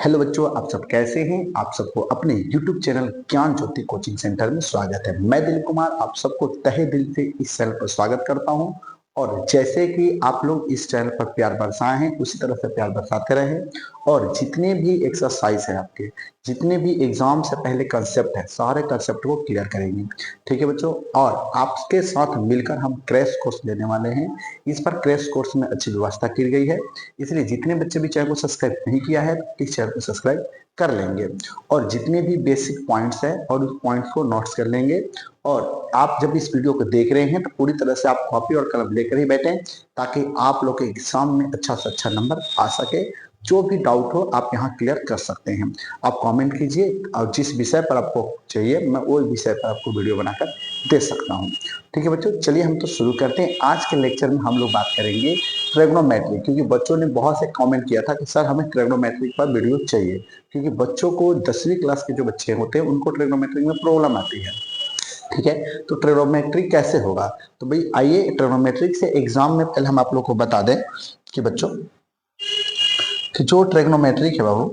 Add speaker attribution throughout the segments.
Speaker 1: Hello बच्चों, आप सब कैसे हैं। आप सबको अपने YouTube चैनल ज्ञान ज्योति कोचिंग सेंटर में स्वागत है। मैं दिलीप कुमार आप सबको तहे दिल से इस चैनल पर स्वागत करता हूं। और जैसे कि आप लोग इस चैनल पर प्यार बरसाए हैं उसी तरह से प्यार बरसाते रहें। और जितने भी एक्सरसाइज है आपके, जितने भी एग्जाम से पहले कंसेप्ट है, सारे कंसेप्ट को क्लियर करेंगे। ठीक है बच्चों, और आपके साथ मिलकर हम क्रैश कोर्स लेने वाले हैं। इस पर क्रैश कोर्स में अच्छी व्यवस्था की गई है, इसलिए जितने बच्चे भी चैनल को सब्सक्राइब नहीं किया है इस चैनल को सब्सक्राइब कर लेंगे। और जितने भी बेसिक पॉइंट्स है और उस पॉइंट्स को नोट्स कर लेंगे। और आप जब इस वीडियो को देख रहे हैं तो पूरी तरह से आप कॉपी और कलम लेकर ही बैठें, ताकि आप लोग के एग्जाम में अच्छा से अच्छा नंबर आ सके। जो भी डाउट हो आप यहाँ क्लियर कर सकते हैं। आप कमेंट कीजिए और जिस विषय पर आपको चाहिए मैं वो विषय पर आपको वीडियो बनाकर दे सकता हूँ। ठीक है बच्चों, चलिए हम तो शुरू करते हैं। आज के लेक्चर में हम लोग बात करेंगे ट्रिग्नोमेट्री, क्योंकि बच्चों ने बहुत से कमेंट किया था कि सर हमें ट्रिग्नोमेट्री पर वीडियो चाहिए, क्योंकि बच्चों को 10वीं क्लास के जो बच्चे होते हैं उनको ट्रिग्नोमेट्री में प्रॉब्लम आती है। ठीक है, तो ट्रिग्नोमेट्री कैसे होगा। तो भाई आइए ट्रिग्नोमेट्री से एग्जाम में पहले हम आप लोग को बता दें कि बच्चों कि जो ट्रिग्नोमेट्रिक है बाबू,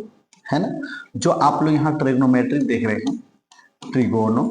Speaker 1: है ना, जो आप लोग यहाँ ट्रिग्नोमेट्रिक देख रहे हैं, ट्रिगोनो,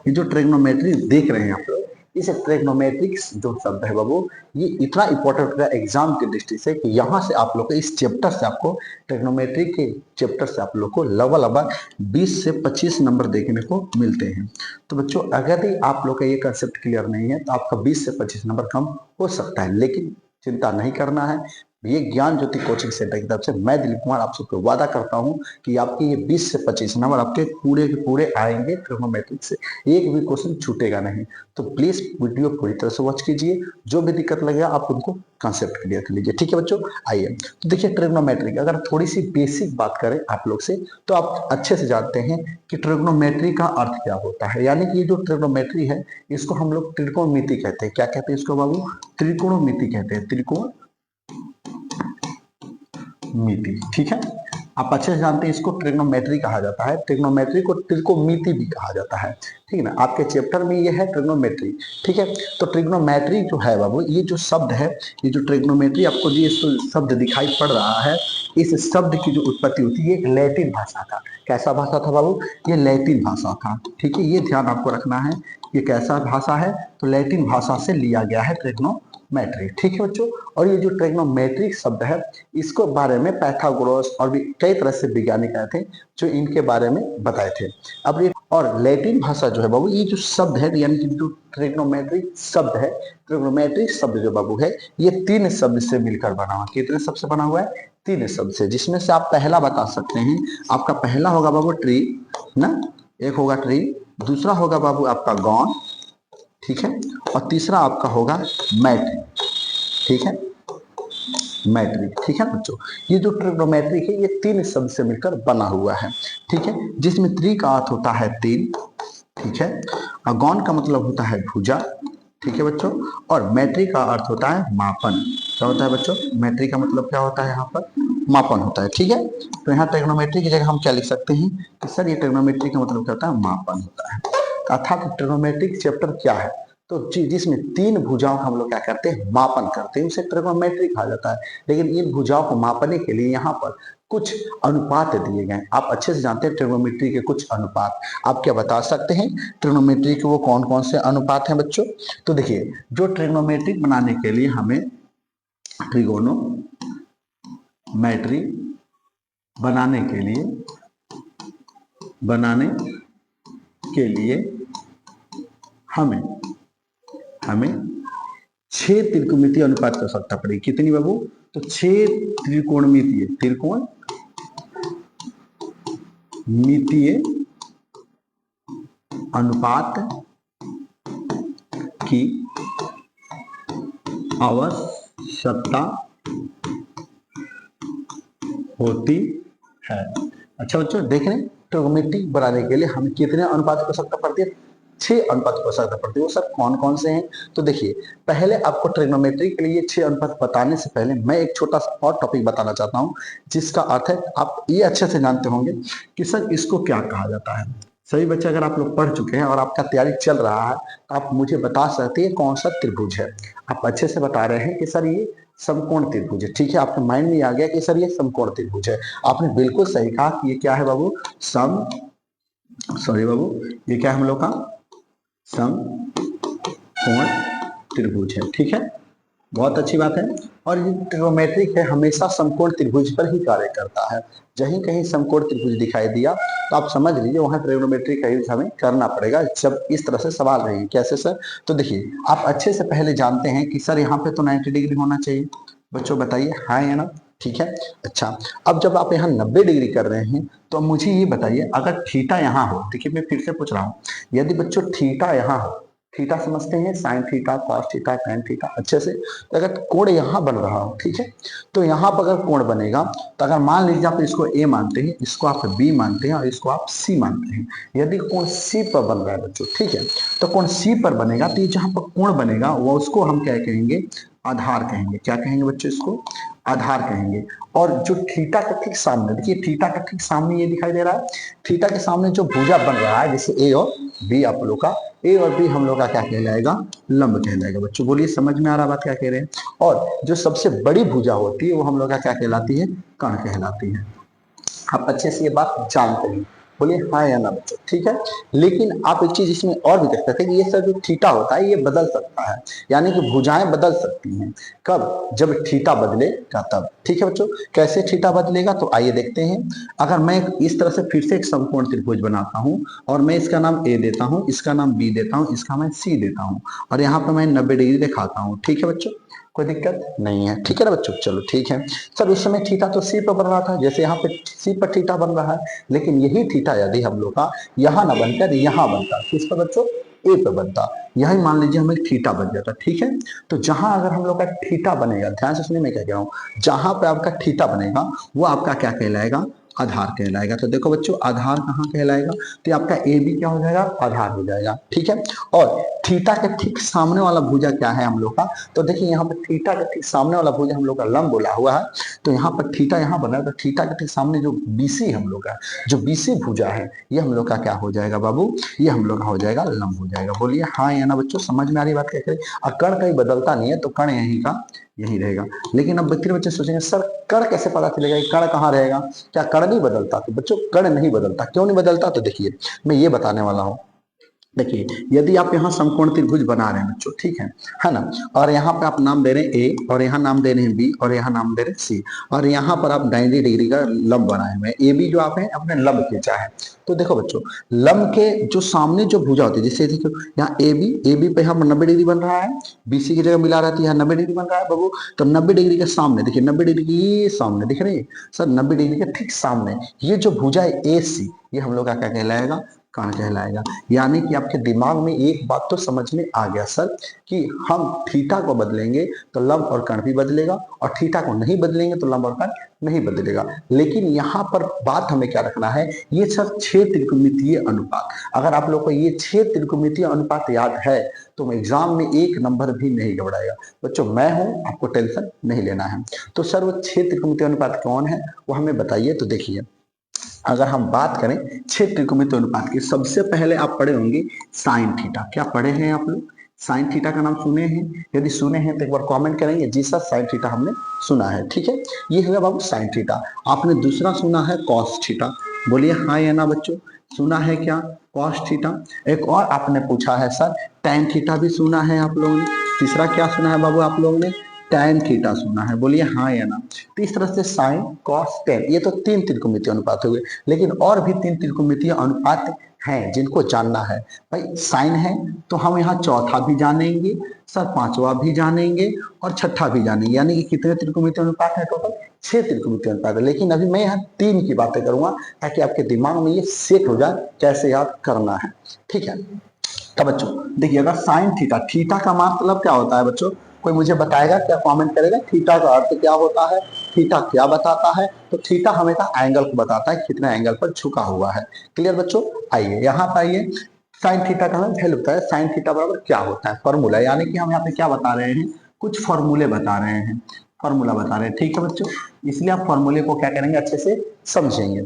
Speaker 1: ये जो ट्रिग्नोमेट्री देख रहे हैं आप लोग, इस ट्रिग्नोमेट्रिक्स जो शब्द है बाबू, ये इतना इंपॉर्टेंट है एग्जाम की दृष्टि से कि यहाँ से आप लोग को इस चैप्टर से आपको ट्रिग्नोमेट्री के चैप्टर से आप लोग को लगभग 20 से 25 नंबर देखने को मिलते हैं। तो बच्चों अगर ही आप लोग का ये कंसेप्ट क्लियर नहीं है तो आपका 20 से 25 नंबर कम हो सकता है, लेकिन चिंता नहीं करना है। ये ज्ञान ज्योति कोचिंग सेंटर की तरफ से मैं दिलीप कुमार आप सबको वादा करता हूं कि आपके ये 20 से 25 नंबर आपके पूरे के पूरे आएंगे ट्रिग्नोमेट्रिक से, एक भी क्वेश्चन छूटेगा नहीं। तो प्लीज वीडियो पूरी तरह से वॉच कीजिए, जो भी दिक्कत लगेगा आप उनको कंसेप्ट क्लियर कर लीजिए। ठीक है बच्चों, आइए तो देखिए ट्रिग्नोमेट्रिक, अगर थोड़ी सी बेसिक बात करें आप लोग से तो आप अच्छे से जानते हैं कि ट्रिग्नोमेट्री का अर्थ क्या होता है। यानी कि ये जो ट्रिग्नोमेट्री है इसको हम लोग त्रिकोणमिति कहते हैं। क्या कहते हैं इसको बाबू? त्रिकोणमिति कहते हैं, त्रिकोण मिति। ठीक है, आप अच्छे से जानते हैं इसको ट्रिग्नोमेट्री कहा जाता है, ट्रिग्नोमेट्री को त्रिकोणमिति भी कहा जाता है। ठीक है ना, आपके चैप्टर में ये है ट्रिग्नोमेट्री। ठीक है, तो ट्रिग्नोमेट्री जो है बाबू, ये जो शब्द है, ये जो ट्रिग्नोमेट्री आपको ये शब्द दिखाई पड़ रहा है, इस शब्द की जो उत्पत्ति होती है एक लैटिन भाषा था। कैसा भाषा था बाबू? ये लैटिन भाषा था। ठीक है, ये ध्यान आपको रखना है, ये कैसा भाषा है तो लैटिन भाषा से लिया गया है ट्रिग्नोमेट्री। ठीक है बच्चों, और ये जो ट्रिग्नोमेट्रिक शब्द है इसको बारे में पैथागोरस और भी कई तरह से वैज्ञानिक आए थे जो इनके बारे में बताए थे। अब ये और लैटिन भाषा जो है बाबू, ये जो शब्द है यानी कि जो ट्रिग्नोमेट्रिक शब्द है, ट्रिग्नोमेट्रिक शब्द जो बाबू है ये 3 शब्द से मिलकर बना हुआ। कितने शब्द से बना हुआ है? 3 शब्द से, जिसमें से आप पहला बता सकते हैं। आपका पहला होगा बाबू ट्री ना, एक होगा ट्री, दूसरा होगा बाबू आपका गॉन, ठीक है, और तीसरा आपका होगा मैट्रिक। ठीक है, मैट्रिक। ठीक है बच्चों, ये जो ट्रिग्नोमेट्रिक है ये 3 शब्द से मिलकर बना हुआ है। ठीक है, जिसमें त्रि का अर्थ होता है 3, ठीक है, और गौन का मतलब होता है भुजा। ठीक है बच्चों, और मैट्रिक का अर्थ होता है मापन। क्या होता है बच्चों? मैट्रिक का मतलब क्या होता है? यहाँ पर मापन होता है। ठीक है, तो यहाँ ट्रिग्नोमेट्री की जगह हम क्या लिख सकते हैं कि सर ये ट्रिग्नोमेट्री का मतलब क्या होता है? मापन होता है। अर्थात ट्रिग्नोमेट्रिक चैप्टर क्या है तो जिसमें 3 भुजाओं का हम लोग क्या करते हैं? मापन करते हैं, उसे ट्रिग्नोमेट्री कहा जाता है। लेकिन इन भुजाओं को मापने के लिए यहाँ पर कुछ अनुपात दिए गए। आप अच्छे से जानते हैं ट्रिग्नोमेट्री के कुछ अनुपात। आप क्या बता सकते हैं ट्रिग्नोमेट्री के वो कौन कौन से अनुपात हैं बच्चों? तो देखिए, जो ट्रिग्नोमेट्रिक बनाने के लिए हमें ट्रिगोनोमेट्री बनाने के लिए हमें 6 त्रिकोणमितीय अनुपात की आवश्यकता पड़ेगी। कितनी बाबू? तो 6 त्रिकोणमितीय अनुपात की आवश्यकता होती है। अच्छा बच्चों देख रहे हैं, ट्रिग्नोमेट्री बनाने के लिए हमें कितने अनुपात की आवश्यकता पड़ती है? 6 अनुपात की आवश्यकता पड़ती है। वो सर कौन कौन से हैं? तो देखिए, पहले आपको ट्रिग्नोमेट्री के लिए 6 अनुपात बताने से पहले मैं एक छोटा सा और टॉपिक बताना चाहता हूं, जिसका अर्थ है आप ये अच्छे से जानते होंगे कि सर इसको क्या कहा जाता है। सभी बच्चे अगर आप लोग पढ़ चुके हैं और आपका तैयारी चल रहा है तो आप मुझे बता सकते हैं कौन सा त्रिभुज है। आप अच्छे से बता रहे हैं कि सर ये समकोण त्रिभुज है, ठीक है, आपके माइंड में आ गया कि सर ये समकोण त्रिभुज है। आपने बिल्कुल सही कहा कि ये क्या है बाबू, बाबू ये क्या है हम लोग का समकोण त्रिभुज है, ठीक है, बहुत अच्छी बात है। और ये ट्रिग्नोमेट्रिक है, हमेशा समकोण त्रिभुज पर ही कार्य करता है। जहीं कहीं समकोण त्रिभुज दिखाई दिया तो आप समझ लीजिए वहां ट्रिग्नोमेट्रिक का यूज हमें करना पड़ेगा जब इस तरह से सवाल रहेंगे। कैसे सर? तो देखिए आप अच्छे से पहले जानते हैं कि सर यहाँ पे तो 90 डिग्री होना चाहिए। बच्चों बताइए हाँ या ना, ठीक है। अच्छा, अब जब आप यहाँ 90 डिग्री कर रहे हैं तो मुझे ये बताइए अगर थीटा यहाँ हो, देखिए मैं फिर से पूछ रहा हूँ, यदि बच्चों थीटा यहाँ हो, थीटा समझते हैं, sine theta, cos theta, tan theta अच्छे से, तो अगर कोण यहाँ बन रहा हो, ठीक है, तो यहाँ पर अगर कोण बनेगा तो अगर मान लीजिए आप इसको ए मानते हैं, इसको आप बी मानते हैं और इसको आप सी मानते हैं, यदि कोण सी पर बन रहा है बच्चों, ठीक है, तो कोण सी पर बनेगा तो ये जहां पर कोण बनेगा वो उसको हम क्या कहेंगे, आधार कहेंगे। क्या कहेंगे बच्चों? इसको आधार कहेंगे। और जो थीटा के ठीक सामने, देखिए थीटा के ठीक सामने ये दिखाई दे रहा है, थीटा के सामने जो भुजा बन रहा है जैसे ए और बी, आप लोग का ए और बी हम लोग का क्या कहलाएगा, लंब कहलाएगा। बच्चों बोलिए समझ में आ रहा बात क्या कह रहे हैं? और जो सबसे बड़ी भुजा होती है वो हम लोग का क्या कहलाती है, कर्ण कहलाती है। आप अच्छे से ये बात जानते हैं, बोलिए हाँ या ना बच्चों, ठीक है। लेकिन आप एक चीज इसमें और भी देख सकते हैं कि ये सब जो थीटा होता है ये बदल सकता है, यानी कि भुजाएं बदल सकती हैं। कब? जब थीटा बदलेगा तब, ठीक है बच्चों। कैसे थीटा बदलेगा तो आइए देखते हैं। अगर मैं इस तरह से फिर से एक समकोण त्रिभुज बनाता हूं और मैं इसका नाम ए देता हूं, इसका नाम बी देता हूं, इसका मैं सी देता हूं और यहाँ पर मैं 90 डिग्री दिखाता हूं, ठीक है बच्चों, कोई दिक्कत नहीं है, ठीक है ना बच्चों। चलो ठीक है सर, उस समय थीटा तो सी पर बन रहा था, जैसे यहाँ पे सी पर थीटा बन रहा है, लेकिन यही थीटा यदि हम लोग का यहाँ ना बनकर यहाँ बनता, किस पर बच्चों, ए पे बनता, यही मान लीजिए हमें थीटा बन जाता, ठीक है। तो जहां अगर हम लोग का थीटा बनेगा, ध्यान से सुनिए मैं क्या कह रहा हूं, जहां पे आपका थीटा बनेगा वो आपका क्या कहलाएगा, आधार कहलाएगा। तो देखो बच्चों आधार कहाँ कहलाएगा, तो आपका ए बी क्या हो जाएगा, आधार हो जाएगा, ठीक है। और थीटा के ठीक सामने वाला भुजा क्या है हम लोग का, तो देखिए यहाँ पर थीटा के ठीक सामने वाला भुजा हम लोग का लंब बोला हुआ है, तो यहाँ पर थीटा यहाँ बना है, तो थीटा के ठीक सामने जो बीसी हम लोग का, जो बीसी भुजा है ये हम लोग का क्या हो जाएगा बाबू, ये हम लोग का हो जाएगा लंब हो जाएगा। बोलिए हाँ या ना बच्चों, समझ में आ रही बात क्या करें। और कर्ण कहीं बदलता नहीं है तो कर्ण यहीं का यही रहेगा। लेकिन अब बच्चे सोचेंगे सर कर्ण कैसे पता चलेगा कि कर्ण कहाँ रहेगा, क्या कर्ण नहीं बदलता? तो बच्चों कर्ण नहीं बदलता, क्यों नहीं बदलता, तो देखिए मैं ये बताने वाला हूँ। देखिए यदि आप यहाँ समकोण त्रिभुज बना रहे हैं बच्चों, ठीक है ना, और यहाँ पे आप नाम दे रहे हैं ए और यहाँ नाम दे रहे हैं बी और यहाँ नाम दे रहे हैं सी और यहाँ पर आप 90 डिग्री का लंब बनाए हुए हैं, ए बी जो आप हैं अपने लंब खींचा है। तो देखो बच्चों लंब के जो सामने जो भुजा होती है, जैसे देखो यहाँ ए बी पे हम 90 डिग्री बन रहा है, बीसी की जगह मिला रहती है, 90 डिग्री बन रहा है बाबू। तो 90 डिग्री के सामने देखिए, 90 डिग्री के सामने दिख रही है सर, 90 डिग्री के ठीक सामने ये जो भुजा है ए सी, ये हम लोग का क्या कहलाएगा, कर्ण कहलाएगा। यानी कि आपके दिमाग में एक बात तो समझ में आ गया सर कि हम थीटा को बदलेंगे तो लंब और कर्ण भी बदलेगा और थीटा को नहीं बदलेंगे तो लंब और कर्ण नहीं बदलेगा। लेकिन यहाँ पर बात हमें क्या रखना है, ये सर 6 त्रिकोणमितीय अनुपात, अगर आप लोग को ये 6 त्रिकोणमितीय अनुपात याद है तो एग्जाम में एक नंबर भी नहीं घबराएगा बच्चों, मैं हूं, आपको टेंशन नहीं लेना है। तो सर वो 6 त्रिकोणमितीय अनुपात कौन है वो हमें बताइए। तो देखिए अगर हम बात करें 6 त्रिकोणमितीय अनुपात की, सबसे पहले आप पढ़े होंगे साइन थीटा। क्या पढ़े हैं आप लोग? साइन थीटा का नाम सुने हैं? यदि सुने हैं तो एक बार कमेंट करेंगे जी सर साइन थीटा हमने सुना है, ठीक है। ये हो गया बाबू साइन थीटा। आपने दूसरा सुना है कॉस थीटा, बोलिए हाँ या ना बच्चों, सुना है क्या कॉस थीटा? एक और आपने पूछा है सर टैन थीटा भी सुना है आप लोगों ने। तीसरा क्या सुना है बाबू आप लोगों ने? टैन थीटा सुना है, बोलिए हाँ या ना। तो इस तरह से साइन कॉस टैन, ये तो 3 त्रिकोणमितीय अनुपात हो गए, लेकिन और भी 3 त्रिकोणमितीय अनुपात हैं जिनको जानना है। भाई साइन है तो हम यहाँ चौथा भी जानेंगे सर, पांचवा भी जानेंगे और छठा भी जानेंगे, यानी कि कितने त्रिकोणमितीय अनुपात है टोटल? 6 त्रिकोणमितीय अनुपात है। लेकिन अभी मैं यहाँ 3 की बातें करूंगा ताकि आपके दिमाग में ये सेट हो जाए कैसे याद करना है, ठीक है। तो बच्चों देखिए अगर साइन थीटा, थीटा का मतलब क्या होता है बच्चों, कोई मुझे बताएगा क्या, कमेंट करेगा थीटा का अर्थ क्या होता है, थीटा क्या बताता है? तो थीटा हमेशा एंगल को बताता है, कितने एंगल पर झुका हुआ है। क्लियर बच्चों? आइए यहाँ पर आइए, साइन थीटा का हमें वैल्यू होता है, साइन थीटा बराबर क्या होता है, फॉर्मूला, यानी कि हम यहाँ पे क्या बता रहे हैं, कुछ फॉर्मूले बता रहे हैं, फॉर्मूला बता रहे हैं, ठीक है बच्चों। इसलिए आप फॉर्मूले को क्या करेंगे, अच्छे से समझेंगे।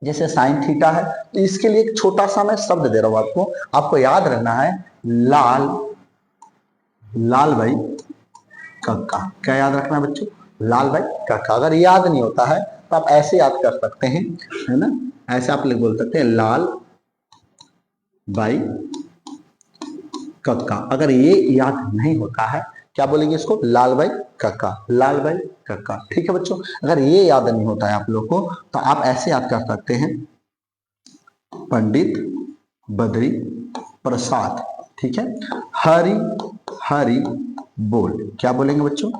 Speaker 1: जैसे साइन थीटा है, तो इसके लिए एक छोटा सा मैं शब्द दे रहा हूं आपको, आपको याद रखना है लाल, लाल भाई कक्का। क्या याद रखना है बच्चों? लाल भाई कक्का। अगर याद नहीं होता है तो आप ऐसे याद कर सकते हैं, है ना, ऐसे आप लोग बोल सकते हैं लाल भाई कक्का। अगर ये याद नहीं होता है क्या बोलेंगे इसको? लाल भाई कक्का, लाल भाई कक्का। ठीक है बच्चों, अगर ये याद नहीं होता है आप लोग को तो आप ऐसे याद कर सकते हैं पंडित बद्री प्रसाद। ठीक है, हरि हरि बोल। क्या बोलेंगे बच्चों?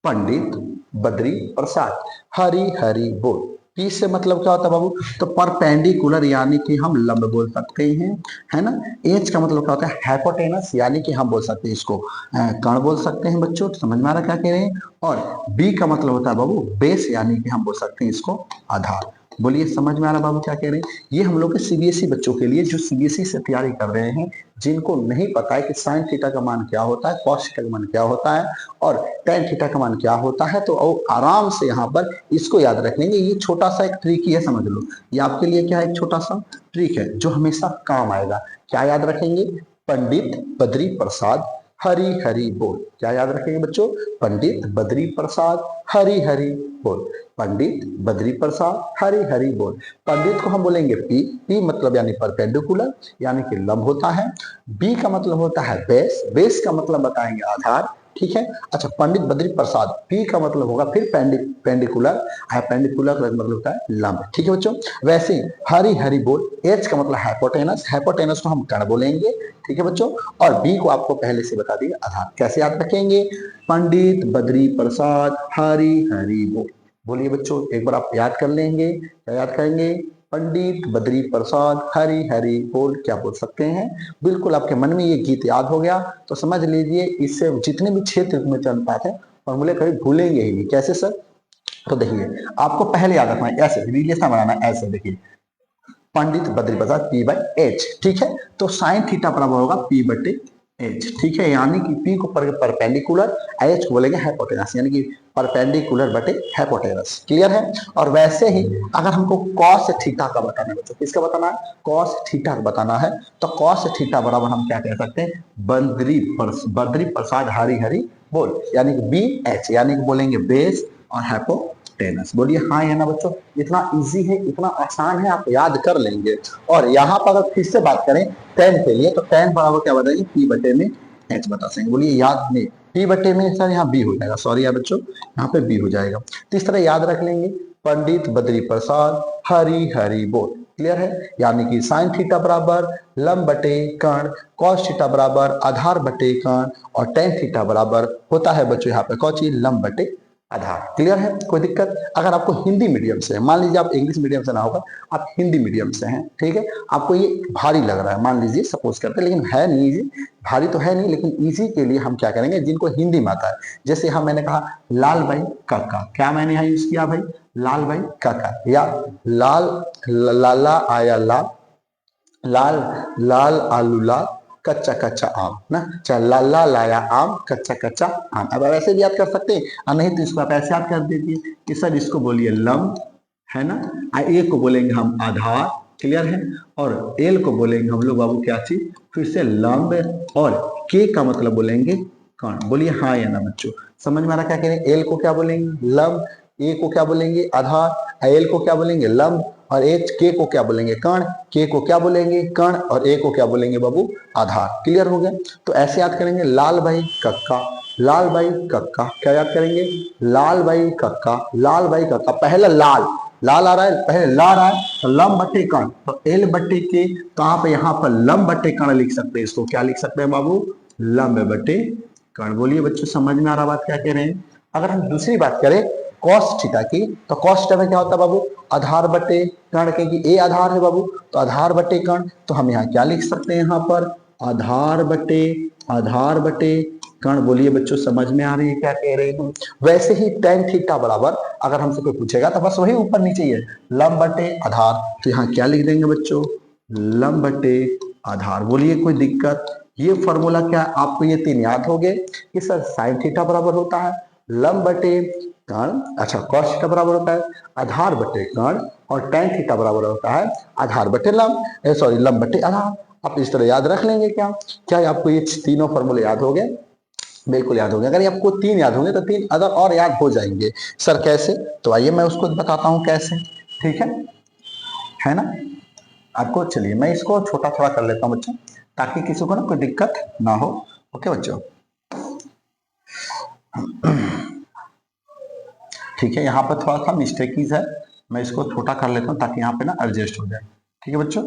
Speaker 1: पंडित बद्री प्रसाद हरि हरि बोल। पी से मतलब क्या होता है बाबू? तो परपेंडिकुलर यानी कि हम लंब बोल सकते हैं, है ना। एच का मतलब क्या होता है? हाइपोटेनस यानी कि हम बोल सकते हैं इसको कर्ण बोल सकते हैं बच्चों। तो समझ में आ रहा क्या कह रहे हैं? और बी का मतलब होता है बाबू बेस यानी कि हम बोल सकते हैं इसको आधार। बोलिए समझ में आ रहा बाबू क्या कह रहे हैं? ये हम लोग के सीबीएसई बच्चों के लिए जो सीबीएसई से तैयारी कर रहे हैं, जिनको नहीं पता है कि साइन थीटा का मान क्या होता है, कॉस थीटा का मान क्या होता है और टेन थीटा का मान क्या होता है, तो आराम से यहाँ पर इसको याद रख लेंगे। ये छोटा सा एक ट्रिक ही है, समझ लो। ये आपके लिए क्या है? एक छोटा सा ट्रिक है जो हमेशा काम आएगा। क्या याद रखेंगे? पंडित बद्री प्रसाद हरि हरि बोल। क्या याद रखेंगे बच्चों? पंडित बद्री प्रसाद हरि हरि बोल। पंडित बद्री प्रसाद हरि हरि बोल। पंडित को हम बोलेंगे पी, पी मतलब यानी परपेंडिकुलर यानी कि लंब होता है। बी का मतलब होता है बेस, बेस का मतलब बताएंगे आधार। ठीक है, अच्छा पंडित बद्री प्रसाद, पी का मतलब होगा फिर पेंडिकुलर, पेंडिकुलर का मतलब होता है लंब। ठीक है बच्चों, वैसे हरि हरि बोल, एच का मतलब हाइपोटेनस, हाइपोटेनस को हम कर्ण बोलेंगे। ठीक है बच्चों, और बी को आपको पहले से बता दिए आधार। कैसे याद रखेंगे? पंडित बद्री प्रसाद हरि हरि बोल। बोलिए बच्चों एक बार आप याद कर लेंगे, क्या याद करेंगे? पंडित बद्री प्रसाद हरि हरि बोल। क्या बोल सकते हैं? बिल्कुल आपके मन में ये गीत याद हो गया तो समझ लीजिए इससे जितने भी क्षेत्र में चल पाते हैं फॉर्मूले कभी भूलेंगे ही नहीं। कैसे सर? तो देखिए आपको पहले याद रखना है, ऐसे रिलेशन बनाना है, ऐसे देखिए Pandit Badri Prasad P by H. ठीक है, तो साइन थीटा बराबर होगा पी बटे एच। ठीक है, यानी कि पी को परपेंडिकुलर, एच को बोलेंगे हाइपोटेनस, यानी कि परपेंडिकुलर बटे हाइपोटेनस। क्लियर है? और वैसे ही अगर हमको कॉस थीटा का बताना है बच्चों, किसका बताना है? कॉस थीटा का बताना है, तो कॉस थीटा बराबर हम क्या कह सकते हैं? बद्री प्रसाद हरि हरि बोल, यानी कि बी एच, यानी कि बोलेंगे बेस और हाइपोटेनस। बोलिए हाँ या ना बच्चों? इतना इजी है, इतना आसान है, आप याद कर लेंगे। और यहाँ पर अगर फिर से बात करें टेन के लिए, तो टेन बराबर क्या बताएंगे? पी बटे में एच बता सकेंगे। बोलिए याद नहीं, पी बटे में सर यहाँ बी हो जाएगा, सॉरी यार बच्चों यहाँ पे बी हो जाएगा। तो इस तरह याद रख लेंगे पंडित बद्री प्रसाद हरि हरि बोल। क्लियर है? यानी कि साइन थीटा बराबर लंब बटे कर्ण, कॉस थीटा बराबर आधार बटे कर्ण, और टेन थीटा बराबर होता है बच्चों यहाँ पे कौची? लंब बटे आधार। क्लियर है? कोई दिक्कत? अगर आपको हिंदी मीडियम से है, मान लीजिए आप इंग्लिश मीडियम से ना होगा, आप हिंदी मीडियम से हैं, ठीक है, आपको ये भारी लग रहा है, मान लीजिए सपोज करते हैं, लेकिन है नहीं इजी, भारी तो है नहीं, लेकिन इजी के लिए हम क्या करेंगे? जिनको हिंदी में आता है, जैसे हम मैंने कहा लाल भाई काका, क्या मैंने यहाँ यूज किया भाई? लाल भाई काका, या लाल लाला आया लाल, लाल लाल आलू लाल कच्चा कच्चा आम ना, चाहे लाला लाया आम कच्चा कच्चा आम। अब ऐसे भी याद कर सकते हैं, और नहीं तो इसको आप ऐसे याद कर दीजिए कि सर इसको बोलिए लंब, है ना, ए को बोलेंगे हम आधार। क्लियर है? और एल को बोलेंगे हम लोग बाबू क्या चीज? फिर से लंब, और के का मतलब बोलेंगे कर्ण। बोलिए हाँ या ना बच्चों? समझ में आ रहा क्या कह रहे हैं? एल को क्या बोलेंगे? लंब, ए को क्या बोलेंगे? आधार, एल को क्या बोलेंगे? लंब, और एच के को क्या बोलेंगे? कर्ण, के को क्या बोलेंगे? कर्ण, और ए को क्या बोलेंगे बाबू? आधार। क्लियर हो गया? तो ऐसे याद करेंगे लाल भाई कक्का, लाल भाई कक्का। क्या याद करेंगे? लाल भाई कक्का, लाल भाई कक्का। पहले लाल, लाल आ रहा है, पहले ला आ रहा है, तो लंब बट्टे कर्ण, तो एल बट्टे के, तो आप यहाँ पर लंब बट्टे कर्ण लिख सकते हैं। इसको क्या लिख सकते हैं बाबू? लंब बट्टे कर्ण। बोलिए बच्चों समझ में आ रहा बात क्या कह रहे हैं? अगर हम दूसरी बात करें कॉस थीटा की, तो कॉस थीटा में क्या होता है बाबू? आधार बटे कर्ण, क्योंकि ए आधार है बाबू, तो आधार बटे कर्ण, तो हम यहाँ क्या लिख सकते हैं? यहाँ पर आधार बटे कर्ण। बोलिए बच्चों समझ में आ रही है क्या कह रहे हैं? वैसे ही टेन थीटा बराबर अगर हमसे कोई पूछेगा तो बस वही ऊपर नीचे ही है, लंब बटे आधार, तो यहाँ क्या लिख देंगे बच्चों? लंब बटे आधार। बोलिए कोई दिक्कत? ये फॉर्मूला क्या आपको ये तीन याद हो गए कि सर साइन थीटा बराबर होता है लंब बटे कर्ण, अच्छा कॉस थीटा बराबर होता है आधार बटे कर्ण, और tan थीटा बराबर होता है आधार बटे लंब, सॉरी लंब बटे आधार। आप इस तरह याद रख लेंगे। क्या क्या आपको ये तीनों फॉर्मूले याद हो गए? बिल्कुल याद हो गया। अगर आपको 3 याद होंगे तो 3 अदर और याद हो जाएंगे। सर कैसे? तो आइए मैं उसको बताता हूं कैसे। ठीक है ना? आपको चलिए मैं इसको छोटा थोड़ा कर लेता हूं बच्चों, ताकि किसी को ना कोई दिक्कत ना हो। ओके बच्चों, ठीक है, यहाँ पर थोड़ा सा मिस्टेकीज है, मैं इसको छोटा कर लेता हूँ ताकि यहाँ पे ना एडजस्ट हो जाए। ठीक है बच्चों,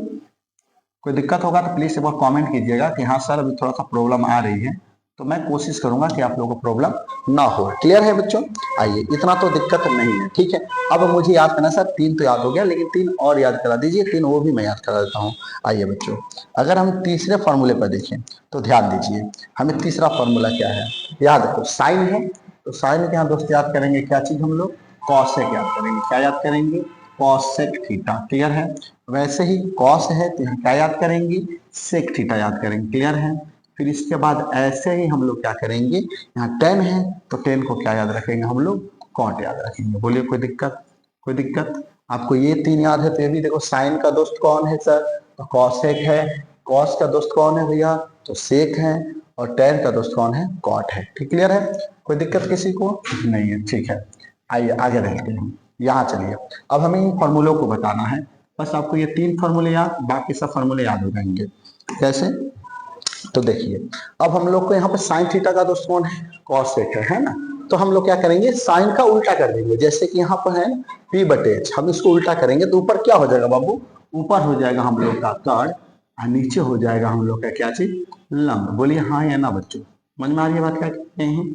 Speaker 1: कोई दिक्कत होगा तो प्लीज एक बार कमेंट कीजिएगा कि हाँ सर अभी थोड़ा सा प्रॉब्लम आ रही है, तो मैं कोशिश करूंगा कि आप लोगों को प्रॉब्लम ना हो। क्लियर है बच्चों? आइए, इतना तो दिक्कत नहीं है। ठीक है, अब मुझे याद करना सर 3 तो याद हो गया, लेकिन 3 और याद करा दीजिए, 3 वो भी मैं याद करा देता हूँ। आइए बच्चों, अगर हम तीसरे फॉर्मूले पर देखें तो ध्यान दीजिए, हमें तीसरा फॉर्मूला क्या है याद रखो, साइन है। तो साइन के यहाँ दोस्त याद करेंगे क्या चीज हम लोग? कॉसेक याद करेंगे। क्या याद करेंगे? Cosec theta. क्लियर है? वैसे ही कॉस है तो यहाँ क्या याद करेंगे? सेक थीटा याद करेंगे। क्लियर है? फिर इसके बाद ऐसे ही हम लोग क्या करेंगे, यहाँ टेन है तो टेन को क्या याद रखेंगे हम लोग? कॉट याद रखेंगे। बोलिए कोई दिक्कत? कोई दिक्कत? आपको ये 3 याद है तो ये भी देखो, साइन का दोस्त कौन है सर? तो कॉसेक है। कॉस का दोस्त कौन है भैया? तो सेक है। और टेन का दोस्त कौन है? कॉट है। ठीक, क्लियर है? कोई दिक्कत किसी को नहीं है? ठीक है, आइए आगे देखते हैं। यहाँ चलिए, अब हमें इन फॉर्मूलों को बताना है। बस आपको ये 3 फॉर्मूले याद, बाकी सब फॉर्मूले याद हो जाएंगे। कैसे? तो देखिए, अब हम लोग को यहाँ पे साइन थीटा का दोस्त कौन है? कॉसेक है ना? तो हम लोग क्या करेंगे, साइन का उल्टा कर देंगे। जैसे कि यहाँ पर है p बटे h, हम इसको उल्टा करेंगे तो ऊपर क्या हो जाएगा बाबू? ऊपर हो जाएगा हम लोग का कर्ण, और नीचे हो जाएगा हम लोग का क्या चीज? लंब। बोलिए हाँ या ना बच्चों, समझ में आ रही है बात क्या कहते हैं?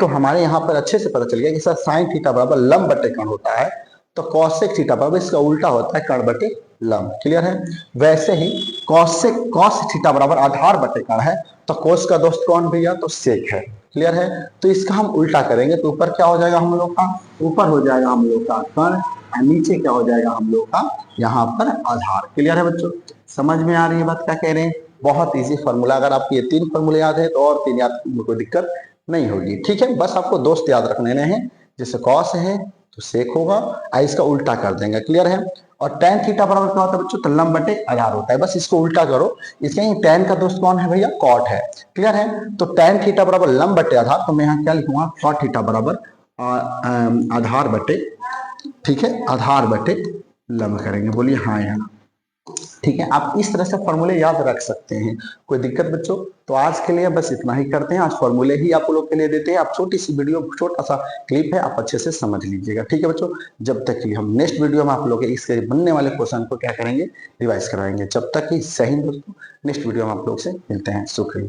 Speaker 1: तो हमारे यहाँ पर अच्छे से पता चल गया कि सर साइन थीटा बराबर लंब बटे कर्ण होता है, तो कॉसेक थीटा बराबर इसका उल्टा होता है कर्ण बटे लंब। क्लियर है? वैसे ही कॉसेक कॉस थीटा बराबर आधार बटे कर्ण है, तो कोस का दोस्त कौन भैया? तो सेक है। क्लियर है? तो इसका हम उल्टा करेंगे तो ऊपर क्या हो जाएगा हम लोग का? ऊपर हो जाएगा हम लोग का कर्ण, और नीचे क्या हो जाएगा हम लोग का यहाँ पर आधार। क्लियर है बच्चों? समझ में आ रही है बात क्या कह रहे हैं? बहुत इजी फॉर्मूला। अगर आपको ये 3 फॉर्मूले याद है तो और 3 याद, कोई दिक्कत नहीं होगी। ठीक है, बस आपको दोस्त याद रखने हैं। जैसे कॉस है तो सेक होगा, इसका उल्टा कर देंगे। क्लियर है? और tan थीटा बराबर क्या होता है बच्चों? तो लंब बटे आधार होता है। बस इसको उल्टा करो। इसके tan का दोस्त कौन है भैया? कॉट है। क्लियर है? तो tan थीटा बराबर लंब बटे आधार, तो मैं यहाँ क्या लिखूंगा? कॉट थीटा बराबर आधार बटे, ठीक है, आधार बटे लंब करेंगे। बोलिए हाँ यहाँ। ठीक है, आप इस तरह से फॉर्मूले याद रख सकते हैं। कोई दिक्कत बच्चों? तो आज के लिए बस इतना ही करते हैं। आज फॉर्मूले ही आप लोग के लिए देते हैं। आप छोटी सी वीडियो, छोटा सा क्लिप है, आप अच्छे से समझ लीजिएगा। ठीक है बच्चों, जब तक कि हम नेक्स्ट वीडियो में आप लोग इसके बनने वाले क्वेश्चन को क्या करेंगे? रिवाइज कराएंगे। जब तक कि सही दोस्तों, नेक्स्ट वीडियो में आप लोग से मिलते हैं। शुक्रिया।